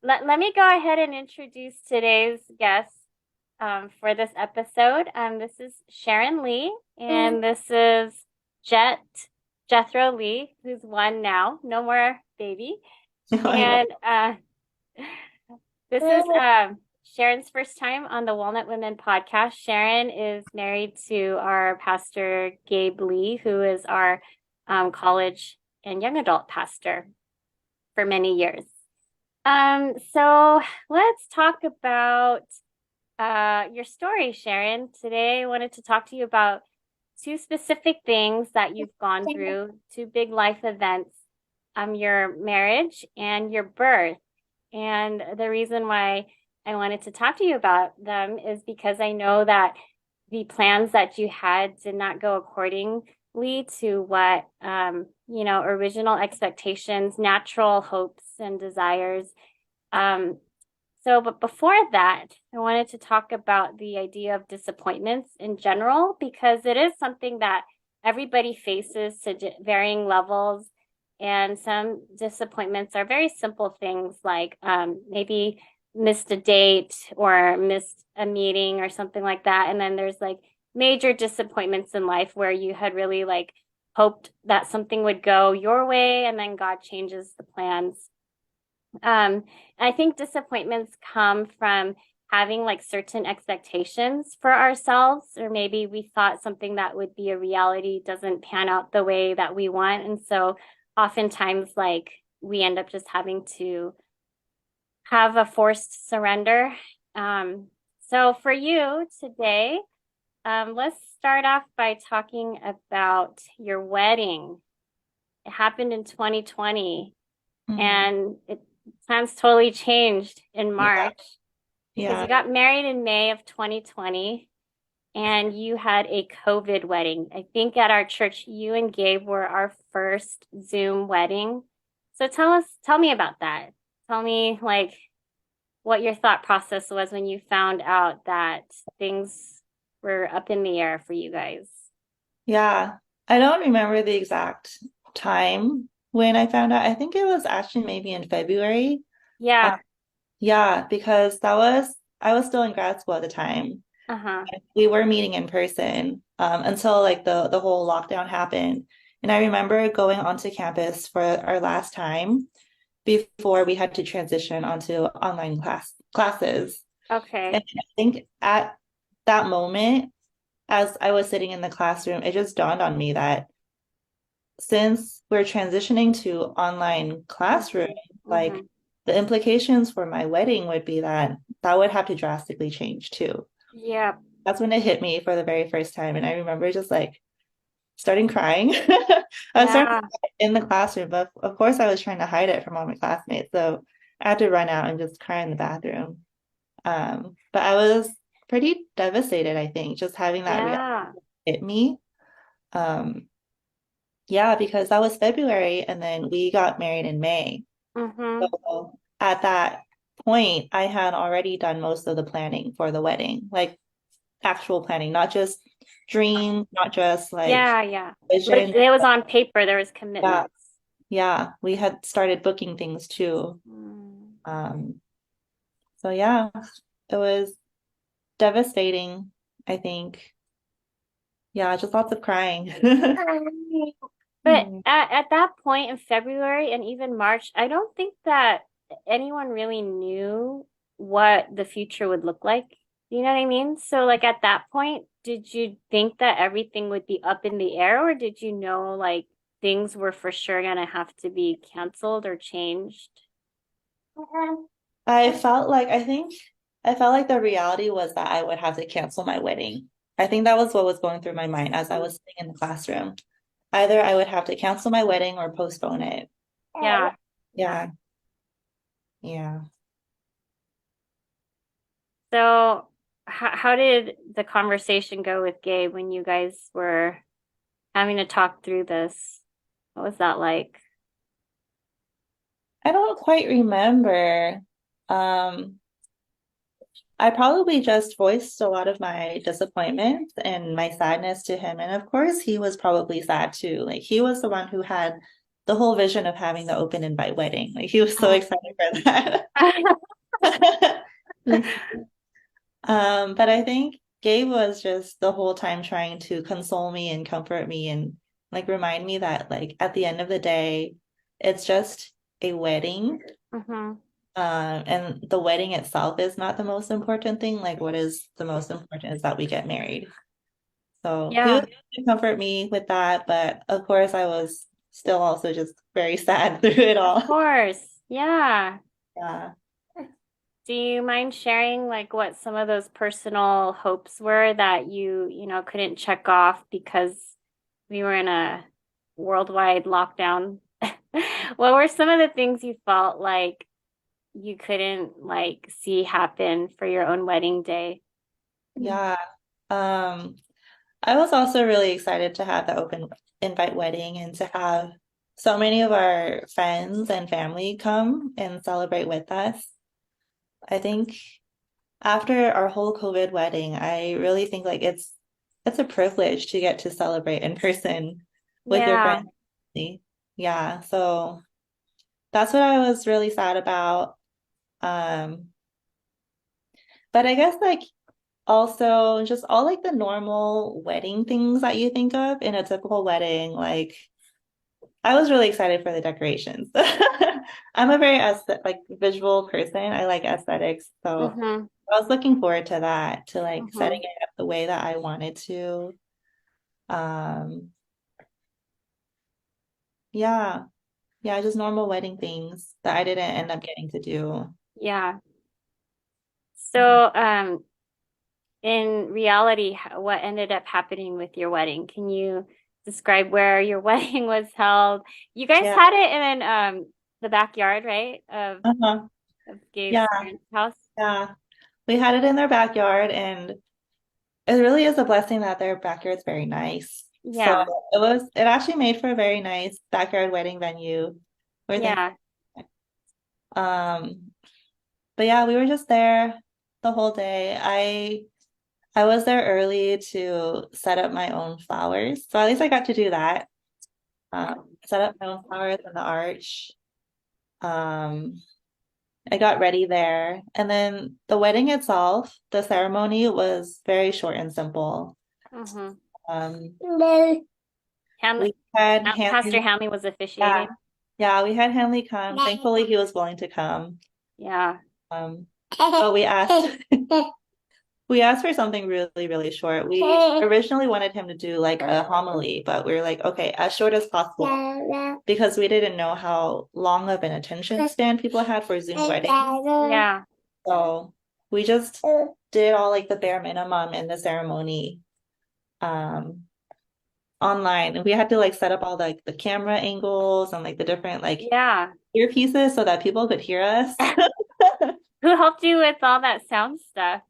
let me go ahead and introduce today's guest for this episode. This is Sharon Lee, and this is Jet Jethro Lee, who's one now, no more baby. I know. And this is Sharon's first time on the Walnut Women podcast. Sharon is married to our pastor, Gabe Lee, who is our college and young adult pastor for many years. So let's talk about your story, Sharon. Today, I wanted to talk to you about two specific things that you've gone through, two big life events, your marriage and your birth. And the reason why I wanted to talk to you about them is because I know that the plans that you had did not go accordingly to what, original expectations, natural hopes and desires. Um, but before that, I wanted to talk about the idea of disappointments in general, because it is something that everybody faces to varying levels. And some disappointments are very simple things like maybe missed a date or missed a meeting or something like that. And then there's like major disappointments in life where you had really like hoped that something would go your way and then God changes the plans. I think disappointments come from having like certain expectations for ourselves, or maybe we thought something that would be a reality doesn't pan out the way that we want. And so oftentimes, like, we end up just having to have a forced surrender. So for you today, let's start off by talking about your wedding. It happened in 2020 Mhm. and plans totally changed in Yeah. March because Yeah. you got married in May of 2020 and you had a COVID wedding. I think at our church, you and Gabe were our first Zoom wedding. So tell me about that. Tell me like what your thought process was when you found out that things were up in the air for you guys. Yeah. I don't remember the exact time when I found out. I think it was actually maybe in February. Uh, Yeah. yeah, because I was still in grad school at the time. Uh-huh. We were meeting in person until like the whole lockdown happened. And I remember going onto campus for our last time before we had to transition onto online classes. And Okay. I think at that moment, as I was sitting in the classroom, it just dawned on me that since we're transitioning to online classroom, Mm-hmm. like Mm-hmm. the implications for my wedding would be that that would have to drastically change too. Yeah. That's when it hit me for the very first time. And I remember just like starting crying. I was starting to Yeah. cry in the classroom, but of course I was trying to hide it from all my classmates. So I had to run out and just cry in the bathroom. But I was pretty devastated, I think, just having that reality Yeah. hit me. Um, yeah, because that was February and then we got married in May. Mm-hmm. So at that point, I had already done most of the planning for the wedding, like actual planning, not just dreams, not just like Yeah, yeah. Like vision. it was on paper, there was Yeah, commitments. yeah, we had started booking things too. Mm. Um, so yeah, it was devastating, I think. Yeah, just lots of crying. But Mm. at that point in February and even March, I don't think that anyone really knew what the future would look like. You know what I mean? So like at that point, did you think that everything would be up in the air, or did you know like things were for sure gonna have to be canceled or changed? I felt like the reality was that I would have to cancel my wedding. I think that was what was going through my mind as I was sitting in the classroom. Either I would have to cancel my wedding or postpone it. Yeah. Yeah, yeah. So how did the conversation go with Gabe when you guys were having to talk through this? What was that like? I don't quite remember. Um, I probably just voiced a lot of my disappointment and my sadness to him. And of course, he was probably sad too. Like he was the one who had the whole vision of having the open invite wedding. Like he was so Oh. excited for that. But I think Gabe was just the whole time trying to console me and comfort me and like remind me that like at the end of the day, it's just a wedding. Hmm. And the wedding itself is not the most important thing. Like what is the most important is that we get married. So he was Yeah, able to comfort me with that, but of course I was still also just very sad through it of all. course. Yeah. Yeah. Do you mind sharing like what some of those personal hopes were that you couldn't check off because we were in a worldwide lockdown? What were some of the things you felt like you couldn't like see happen for your own wedding day? Yeah. Um, I was also really excited to have the open invite wedding and to have so many of our friends and family come and celebrate with us. I think after our whole COVID wedding, I really think like it's a privilege to get to celebrate in person with your Yeah, friends. Yeah, so that's what I was really sad about. Um, but I guess like also just all like the normal wedding things that you think of in a typical wedding, like I was really excited for the decorations. I'm a very like visual person. I like aesthetics, so mm-hmm, I was looking forward to that, to like mm-hmm. setting it up the way that I wanted to. Um, yeah, yeah, just normal wedding things that I didn't end up getting to do. Yeah. Mhm. So, in reality, what ended up happening with your wedding? Can you describe where your wedding was held? You guys Yeah, had it in the backyard, right? uh-huh. Of Gabe's Yeah, parents' house. yeah. We had it in their backyard, and it really is a blessing that their backyard's very nice. So Yeah, it actually made for a very nice backyard wedding venue. We're thankful. yeah. Um, but yeah, we were just there the whole day. I was there early to set up my own flowers. So at least I got to do that. Set up my own flowers in the arch. Um, I got ready there. And then the wedding itself, the ceremony was very short and simple. Mm-hmm. Um, Hanley, we had Pastor Hanley, Hanley was yeah, officiating. yeah, we had Hanley come. Thankfully, he was willing to come. Yeah. But we asked for something really, really short. We originally wanted him to do like a homily, but we were like, okay, as short as possible because we didn't know how long of an attention span people had for Zoom weddings. Yeah. So we just did all like the bare minimum in the ceremony um online. And we had to like set up all the camera angles and like the different like Yeah. earpieces so that people could hear us. Who helped you with all that sound stuff?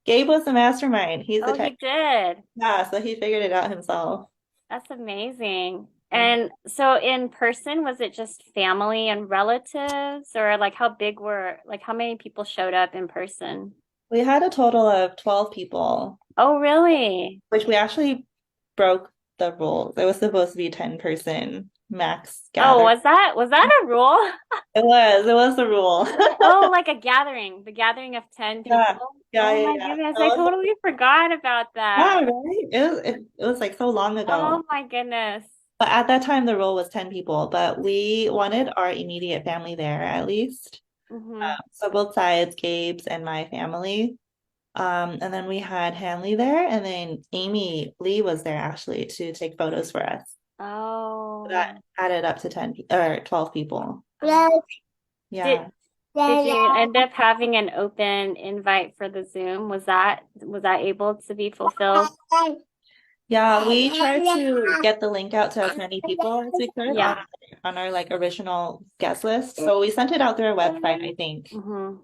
Gabe was the mastermind. He's the Oh, he tech. did. Yeah, so he figured it out himself. That's amazing. Yeah. And so in person, was it just family and relatives, or like how many people showed up in person? We had a total of 12 people, Oh, really? which we actually broke the rules. It was supposed to be 10-person max Oh, gather. was that a rule? It was the rule. Oh, like the gathering of 10 Yeah, people. yeah, Oh yeah, my yeah. goodness, I totally forgot about Yeah, that. right? It was like so long Oh ago. my goodness. But at that time, the rule was 10 people, but we wanted our immediate family there at least. Hmm. So both sides, Gabe's and my family. And then we had Hanley there, and then Amy Lee was there actually to take photos for us. So that Oh. added up to 12 people. Oh. Did Yeah. did you end up having an open invite for the Zoom? Was that able to be fulfilled? Yeah, we tried to get the link out to as many people as we could Yeah. on our like original guest list. So we sent it out through our website, I think. Hmm.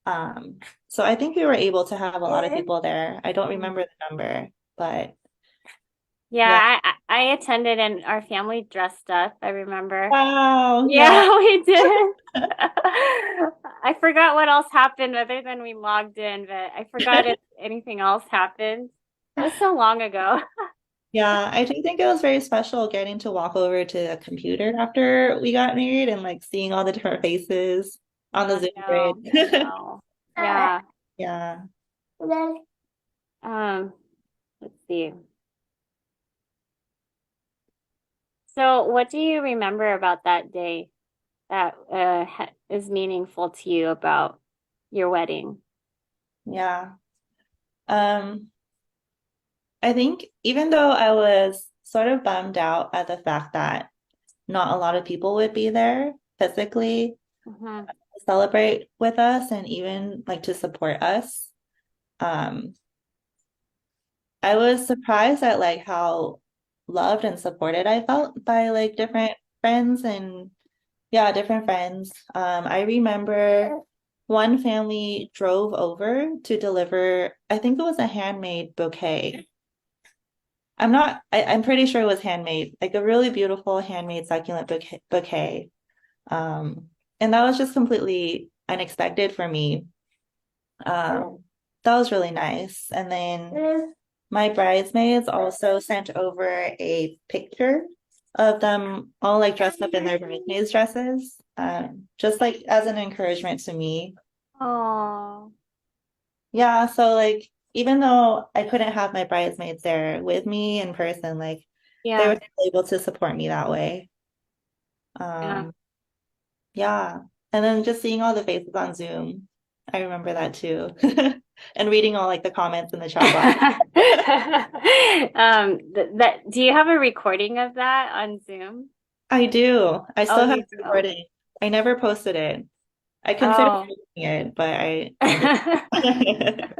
Um, so I think we were able to have a lot of people there. I don't remember the number, but yeah. Yeah, I attended and our family dressed up, I remember. Wow. Yeah. Yeah, we did. I forgot what else happened other than we logged in, but I forgot if anything else happened. It was so long ago. Yeah, I do think it was very special getting to walk over to a computer after we got married and like seeing all the different faces on the I Zoom know, I grid. know. Yeah. Yeah. Um, let's see. So, what do you remember about that day that is meaningful to you about your wedding? Yeah. Um, I think even though I was sort of bummed out at the fact that not a lot of people would be there physically Hmm. to celebrate with us and even like to support us, um, I was surprised at like how loved and supported I felt by like different friends and yeah, different friends. I remember one family drove over to deliver, I think it was a handmade bouquet. I'm pretty sure it was handmade, like a really beautiful handmade succulent bouquet. Um, and that was just completely unexpected for me. Um, that was really nice. And then my bridesmaids also sent over a picture of them all like dressed up in their bridesmaids dresses, just like as an encouragement to me. Oh, Yeah, so like even though I couldn't have my bridesmaids there with me in person, like they were yeah, still able to support me that way. yeah. Um, yeah. And then just seeing all the faces on Zoom, I remember that too. And reading all like the comments in the chat box. That do you have a recording of that on Zoom? I do. I Oh, still have you it do. recorded. I never posted it. I considered Oh. posting it, but I didn't.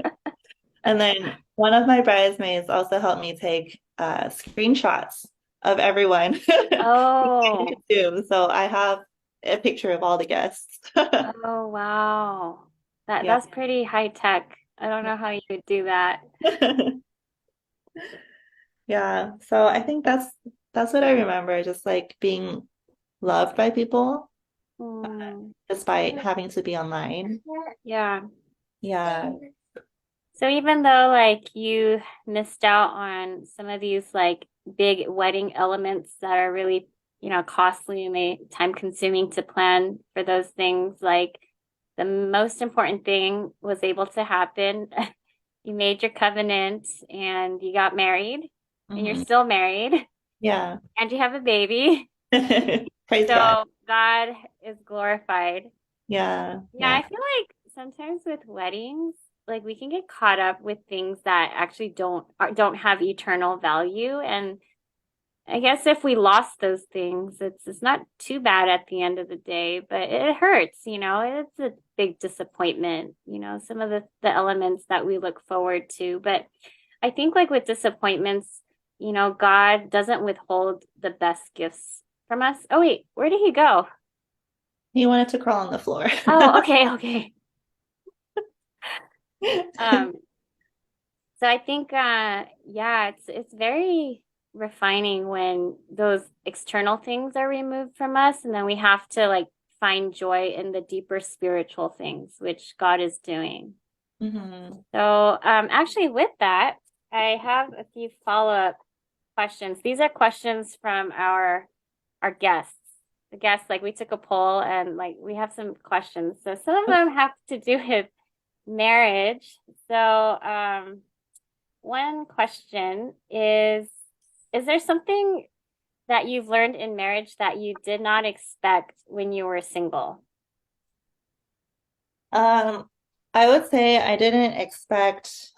And then one of my bridesmaids also helped me take screenshots of everyone Oh. too. So I have a picture of all the guests. Oh, wow. Yeah. That's pretty high tech. I don't know how you would do that. Yeah. So I think that's what I remember, just like being loved by people Hmm. despite having to be online. Yeah. Yeah. So even though like you missed out on some of these like big wedding elements that are really, costly and they time consuming to plan for those things, like the most important thing was able to happen. You made your covenant and you got married and you're Hmm. still married Yeah. and you have a baby. Praise God. So God is glorified. Yeah. Yeah, Yeah. I feel like sometimes with weddings, like we can get caught up with things that actually don't have eternal value. And I guess if we lost those things, it's not too bad at the end of the day, but it hurts, it's a big disappointment, some of the elements that we look forward to. But I think like with disappointments, God doesn't withhold the best gifts from us. Oh wait, where did he go? He wanted to crawl on the floor. Oh, okay, okay. Um, so I think yeah, it's very refining when those external things are removed from us and then we have to like find joy in the deeper spiritual things which God is doing. Hmm. So actually with that, I have a few follow-up questions. These are questions from our guests. The guests, like we took a poll and like we have some questions. So some of them have to do with marriage. So one question is there something that you've learned in marriage that you did not expect when you were single? Um, I would say I didn't expect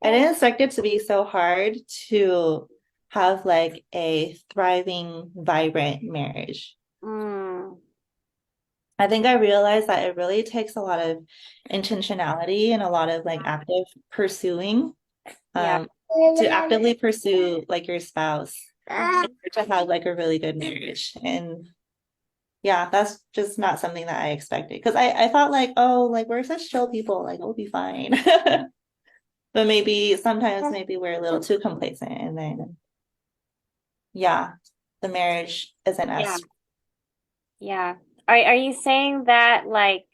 it to be so hard to have like a thriving, vibrant marriage. Mm, I think I realized that it really takes a lot of intentionality and a lot of like active pursuing, yeah. um, to actively pursue like your spouse Hmm. to have like a really good marriage. And yeah, that's just not something that I expected. Because I thought like, oh, like we're such chill people, like we'll be fine. But maybe sometimes maybe we're a little too complacent and then yeah, the marriage isn't Yeah. as Yeah. Are you saying that like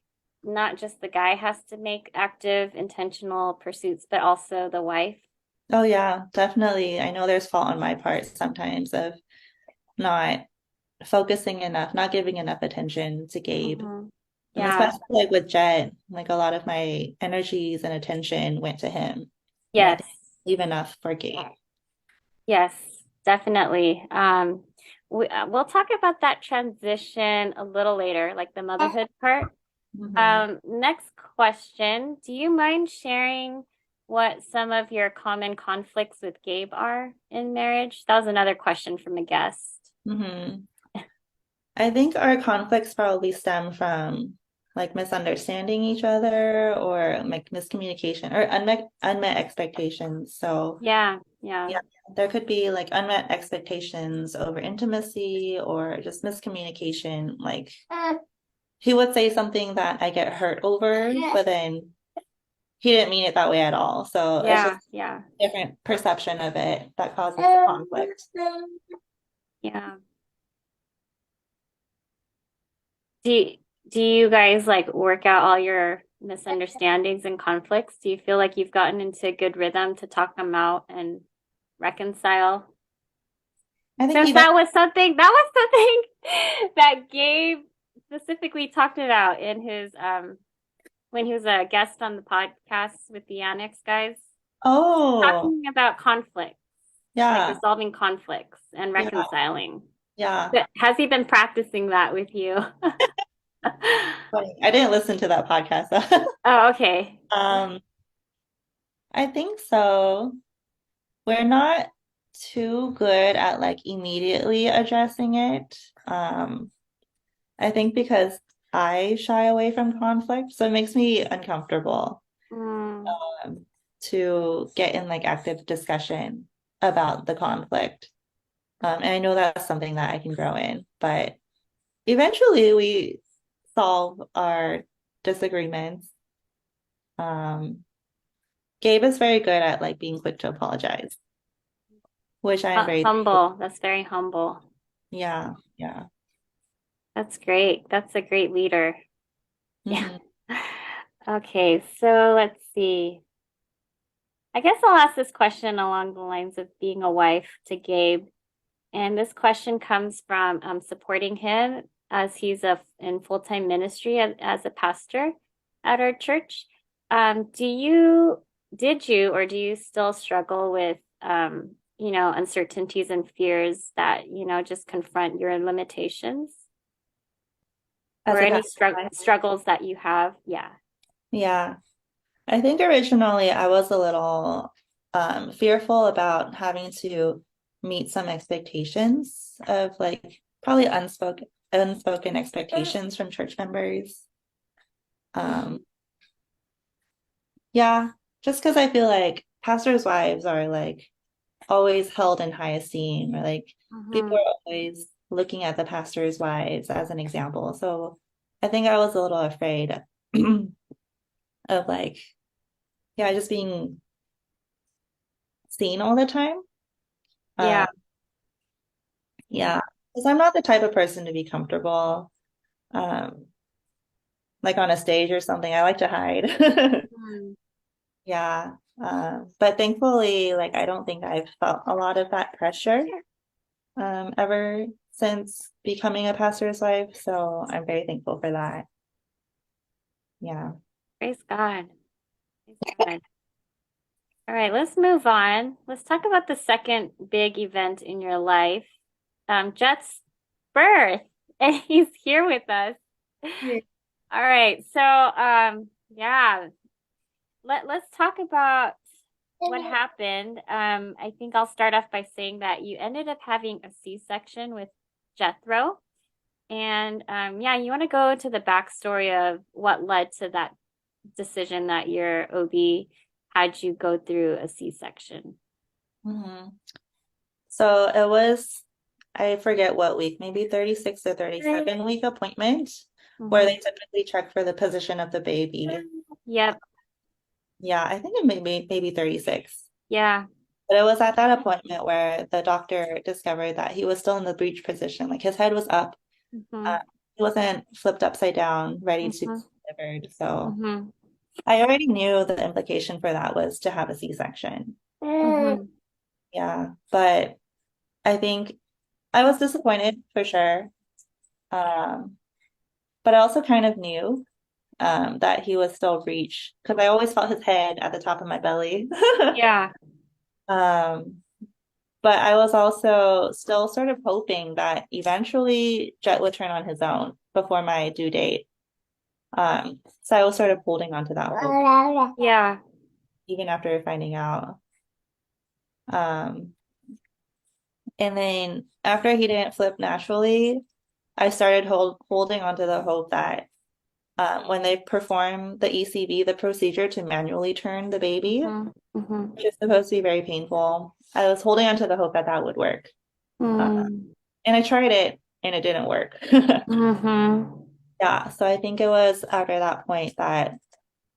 not just the guy has to make active, intentional pursuits, but also the wife? Oh yeah, definitely. I know there's fault on my part sometimes of not focusing enough, not giving enough attention to Gabe. Hmm. And Yeah. especially like with Jet, like a lot of my energies and attention went to him. And I Yes. didn't leave enough for Gabe. Yes, definitely. We'll talk about that transition a little later, like the motherhood part. Mhm. Next question. Do you mind sharing what some of your common conflicts with Gabe are in marriage? That was another question from a guest. Mhm. I think our conflicts probably stem from like misunderstanding each other or like miscommunication or unmet expectations. So Yeah, yeah. yeah, there could be like unmet expectations over intimacy or just miscommunication. Like he would say something that I get hurt over, but then he didn't mean it that way at all. So it's just Yeah, yeah, different perception of it that causes the conflict. yeah. Do you, do you guys like work out all your misunderstandings and conflicts? Do you feel like you've gotten into a good rhythm to talk them out and reconcile? I think Since even that was something that Gabe specifically talked about in his when he was a guest on the podcast with the Annex guys, oh talking about conflicts, like yeah resolving conflicts and yeah reconciling. yeah. But has he been practicing that with you? Funny. I didn't listen to that podcast. Oh, okay. Um, I think so. We're not too good at like immediately addressing it. I think because I shy away from conflict, so it makes me uncomfortable Mm, um, to get in like active discussion about the conflict. And I know that's something that I can grow in, but eventually we solve our disagreements. Um, Gabe is very good at like being quick to apologize, which I'm very thankful. humble. That's very humble. Yeah, yeah. That's great. That's a great leader. Yeah. Hmm. Okay, so let's see. I guess I'll ask this question along the lines of being a wife to Gabe. And this question comes from supporting him as he's in full-time ministry as a pastor at our church. Do you, did you, or do you still struggle with, uncertainties and fears that, just confront your limitations or As a any pastor, struggles that you have? Yeah. yeah. I think originally I was a little fearful about having to meet some expectations of like probably unspoken expectations from church members. Um, yeah, just because I feel like pastors' wives are like always held in high esteem, or like people Hmm. are always looking at the pastor's wives as an example. So I think I was a little afraid of like, yeah, just being seen all the time. Yeah. Uh, Yeah. yeah, because I'm not the type of person to be comfortable, um, like on a stage or something. I like to hide. Mhm. Yeah. But thankfully, like I don't think I've felt a lot of that pressure ever since becoming a pastor's wife. So I'm very thankful for that. Yeah. Praise God. Praise God. All right, let's move on. Let's talk about the second big event in your life, Jet's birth, and he's here with us. Yeah. All right, so yeah, let's talk about what happened. I think I'll start off by saying that you ended up having a C-section with Jethro, and yeah, you want to go to the backstory of what led to that decision that your OB had you go through a C-section. Hmm. So it was, I forget what week, maybe 36 or 37-week appointment where Hmm. they typically check for the position of the baby. Yep. Yeah, I think it may be maybe 36. Yeah. But it was at that appointment where the doctor discovered that he was still in the breech position. Like his head was up. Hmm. Uh, he wasn't flipped upside down, ready to be Hmm. delivered. So Hmm. I already knew the implication for that was to have a C-section. Hmm. Yeah, but I think I was disappointed for sure. Um, but I also kind of knew that he was still breech because I always felt his head at the top of my belly. Yeah. Um, but I was also still sort of hoping that eventually Jet would turn on his own before my due date. So I was sort of holding on to that hope Yeah. even after finding out. Um, and then after he didn't flip naturally, I started holding on to the hope that when they perform the ECB, the procedure to manually turn the baby, Hmm. Hmm. which is supposed to be very painful, I was holding on to the hope that that would work. Uh, Mm. and I tried it and it didn't work. Hmm. Yeah, so I think it was after that point that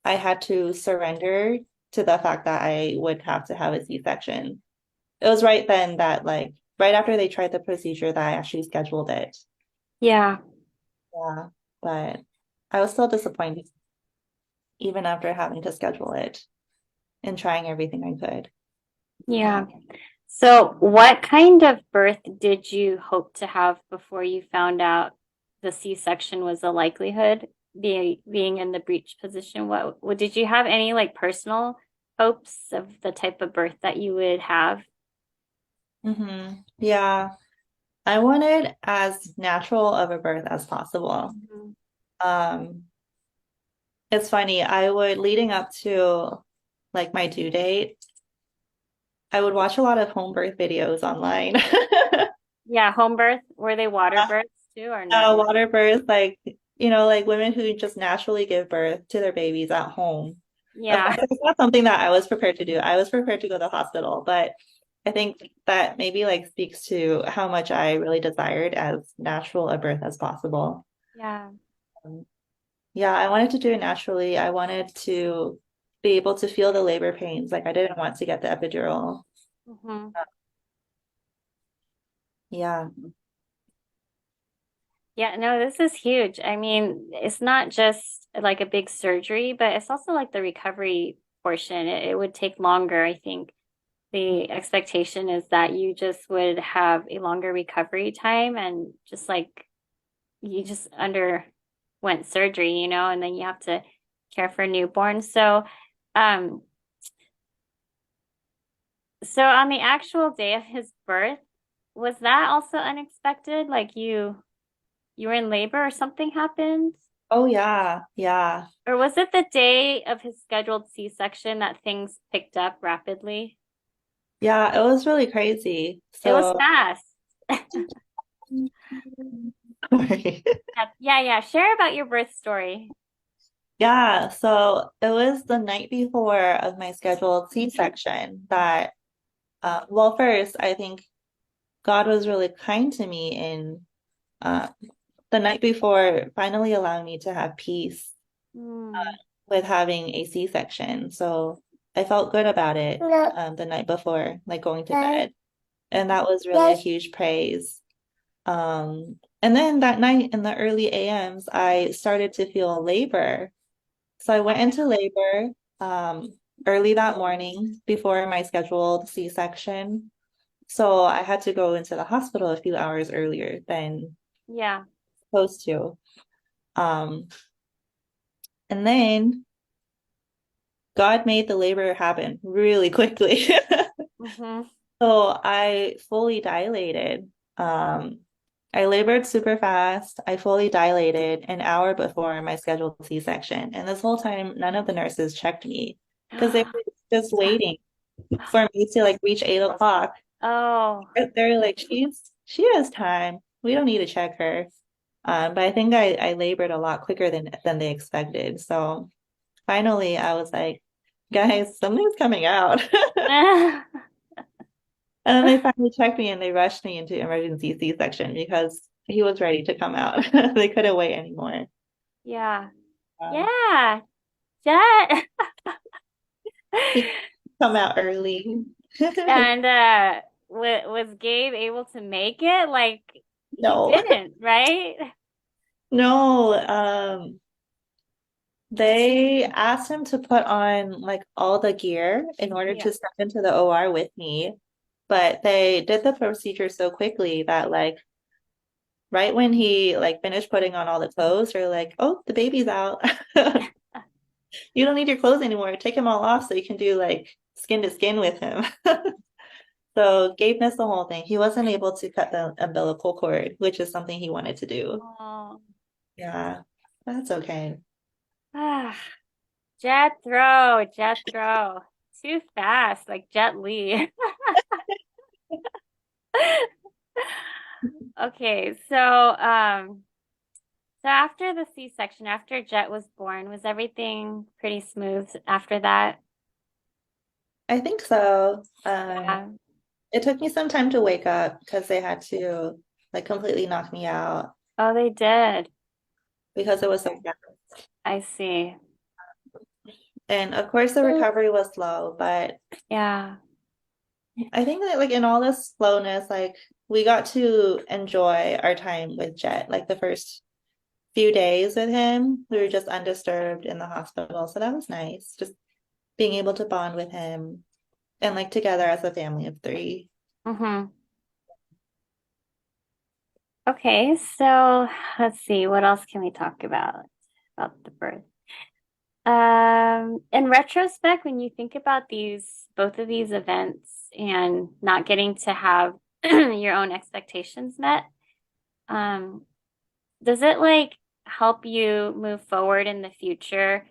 I had to surrender to the fact that I would have to have a C-section. It was right then that, like, right after they tried the procedure that I actually scheduled it. Yeah. Yeah, but I was still disappointed even after having to schedule it and trying everything I could. Yeah. So, what kind of birth did you hope to have before you found out the C-section was a likelihood, being in the breech position? What did you have any like personal hopes of the type of birth that you would have? Yeah, I wanted as natural of a birth as possible. Mhm. Um, it's funny, I would leading up to like my due date, I would watch a lot of home birth videos online. Yeah, home birth. Were they water births too, or no? Water birth, like, like women who just naturally give birth to their babies at home. Of Yeah. course, it's not something that I was prepared to do. I was prepared to go to the hospital, but I think that maybe like speaks to how much I really desired as natural a birth as possible. Yeah. Um, yeah, I wanted to do it naturally. I wanted to be able to feel the labor pains. Like I didn't want to get the epidural. Hmm. Yeah. Yeah, no, this is huge. I mean, it's not just like a big surgery, but it's also like the recovery portion. It would take longer, I think. The expectation is that you just would have a longer recovery time and just like you just underwent surgery, and then you have to care for a newborn. Um, so on the actual day of his birth, was that also unexpected? Like you were in labor or something happened? Oh yeah. Yeah. Or was it the day of his scheduled C-section that things picked up rapidly? Yeah, it was really crazy. It was So fast. sorry. Yeah, yeah. Share about your birth story. Yeah, so it was the night before of my scheduled C-section that, well, first, I think God was really kind to me in uh, the night before finally allowing me to have peace Hmm. with having a C-section. So I felt good about it the night before, like going to bed. And that was really a huge praise. And then that night in the early AMs, I started to feel labor. So I went into labor early that morning before my scheduled C-section. So I had to go into the hospital a few hours earlier than Yeah. supposed to. Um, and then God made the labor happen really quickly. Hmm. So I fully dilated. Um, I labored super fast. I fully dilated an hour before my scheduled C-section. And this whole time, none of the nurses checked me because they were just waiting for me to like reach 8 o'clock. Oh, They're like, she has time. We don't need to check her. But I think I labored a lot quicker than they expected. So finally I was like, guys, something's coming out. And then they finally checked me and they rushed me into emergency C-section because he was ready to come out. They couldn't wait anymore. yeah. Um, Yeah. Jet. he come out early. And was Gabe able to make it? Like he No, didn't, right? no. They asked him to put on like all the gear in order Yeah. to step into the OR with me, but they did the procedure so quickly that like right when he like finished putting on all the clothes, they're like, "Oh, the baby's out. You don't need your clothes anymore. Take them all off so you can do like skin to skin with him." So Gabe missed the whole thing. He wasn't able to cut the umbilical cord, which is something he wanted to do. Oh. Yeah, that's okay. Ah, Jethro, Jethro. Too fast, like Jet Li. Okay, so after the C-section, after Jet was born, was everything pretty smooth after that? I think so. Yeah. It took me some time to wake up because they had to like completely knock me out Oh, they did. because it was so fast. I see. And of course, the recovery was slow, but Yeah. I think that like in all this slowness, like we got to enjoy our time with Jet. Like the first few days with him, we were just undisturbed in the hospital. So that was nice. Just being able to bond with him and like together as a family of three. Mm-hmm. Okay, so let's see, what else can we talk about the birth? In retrospect, when you think about both of these events and not getting to have your own expectations met, um, does it like help you move forward in the future,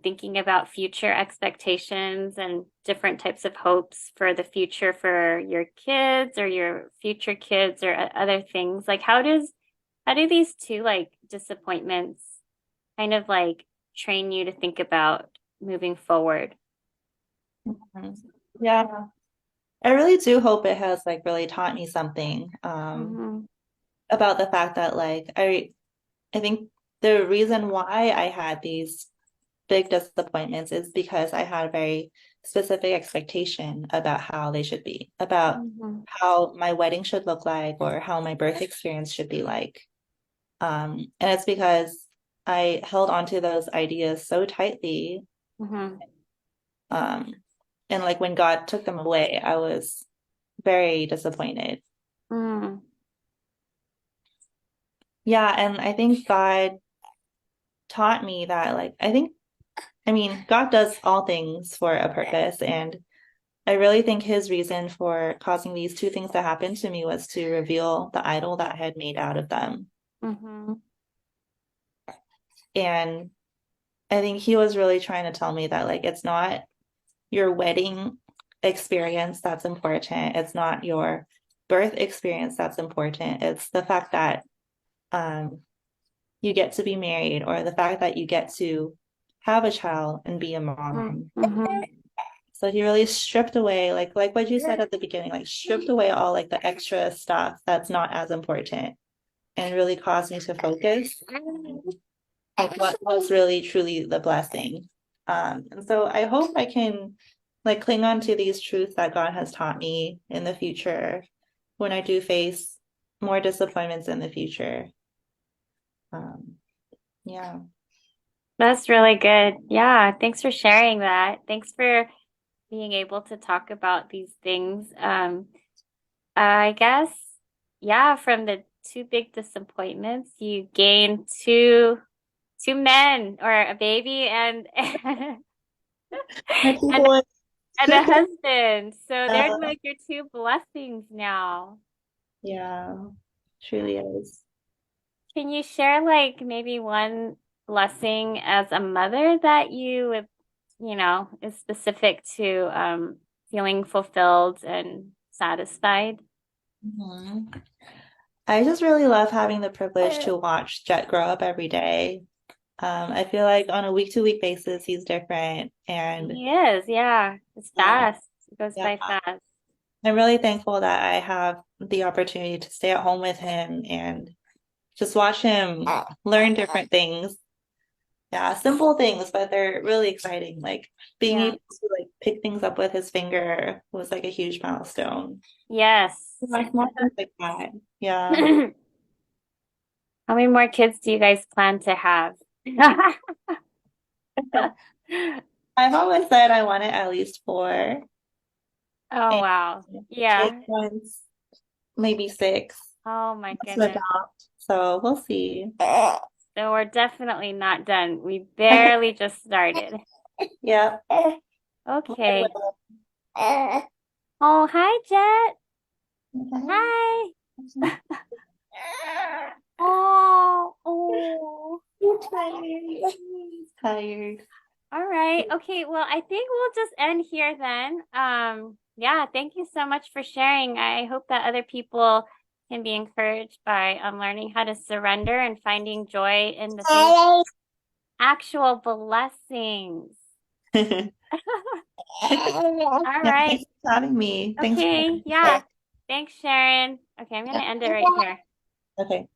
thinking about future expectations and different types of hopes for the future for your kids or your future kids or other things? Like, how do these two like disappointments kind of like train you to think about moving forward? Mhm. Yeah, I really do hope it has like really taught me something Mm-hmm. about the fact that like I think the reason why I had these big disappointments is because I had a very specific expectation about how they should be, about Mm-hmm. how my wedding should look like or how my birth experience should be like. And it's because I held on to those ideas so tightly. Mm-hmm. Um, and like when God took them away, I was very disappointed. Mm-hmm. Yeah, and I think God taught me that like I mean, God does all things for a purpose, and I really think his reason for causing these two things to happen to me was to reveal the idol that I had made out of them. Mm-hmm. And I think he was really trying to tell me that like it's not your wedding experience that's important. It's not your birth experience that's important. It's the fact that um you get to be married or the fact that you get to have a child and be a mom. Mm-hmm. So he really stripped away, like what you said at the beginning, like stripped away all like the extra stuff that's not as important and really caused me to focus on what was really truly the blessing. And so I hope I can like cling on to these truths that God has taught me in the future when I do face more disappointments in the future. Um, yeah. That's really good. Yeah, thanks for sharing that. Thanks for being able to talk about these things. I guess, yeah, from the two big disappointments, you gain two men or a baby and My two and boys. and a husband. So they're Uh, like your two blessings now. yeah, truly is. Can you share like maybe one blessing as a mother that you would, is specific to feeling fulfilled and satisfied? Mhm. I just really love having the privilege to watch Jet grow up every day. I feel like on a week to week basis, he's different. And He is, yeah. It's um, fast. It goes yeah, by fast. I'm really thankful that I have the opportunity to stay at home with him and just watch him learn different things. Yeah, simple things, but they're really exciting. Like being Yeah. able to like pick things up with his finger was like a huge milestone. Yes. Like small things like that. Yeah. How many more kids do you guys plan to have? I've always said I wanted at least four, Oh, and wow. it Yeah. wants maybe six Oh my to goodness. adopt. So we'll see. So we're definitely not done. We barely just started. Yeah. Okay. Oh, hi, Jet. Okay. Hi. Oh, oh. You're tired. Tired. All right. Okay. Well, I think we'll just end here then. Yeah, thank you so much for sharing. I hope that other people can be encouraged by learning how to surrender and finding joy in the things, actual blessings. All Yeah, right. thanks for having me. Thanks for Okay. sharing. Yeah. Thanks, Sharon. Okay, I'm gonna end it right here. Okay.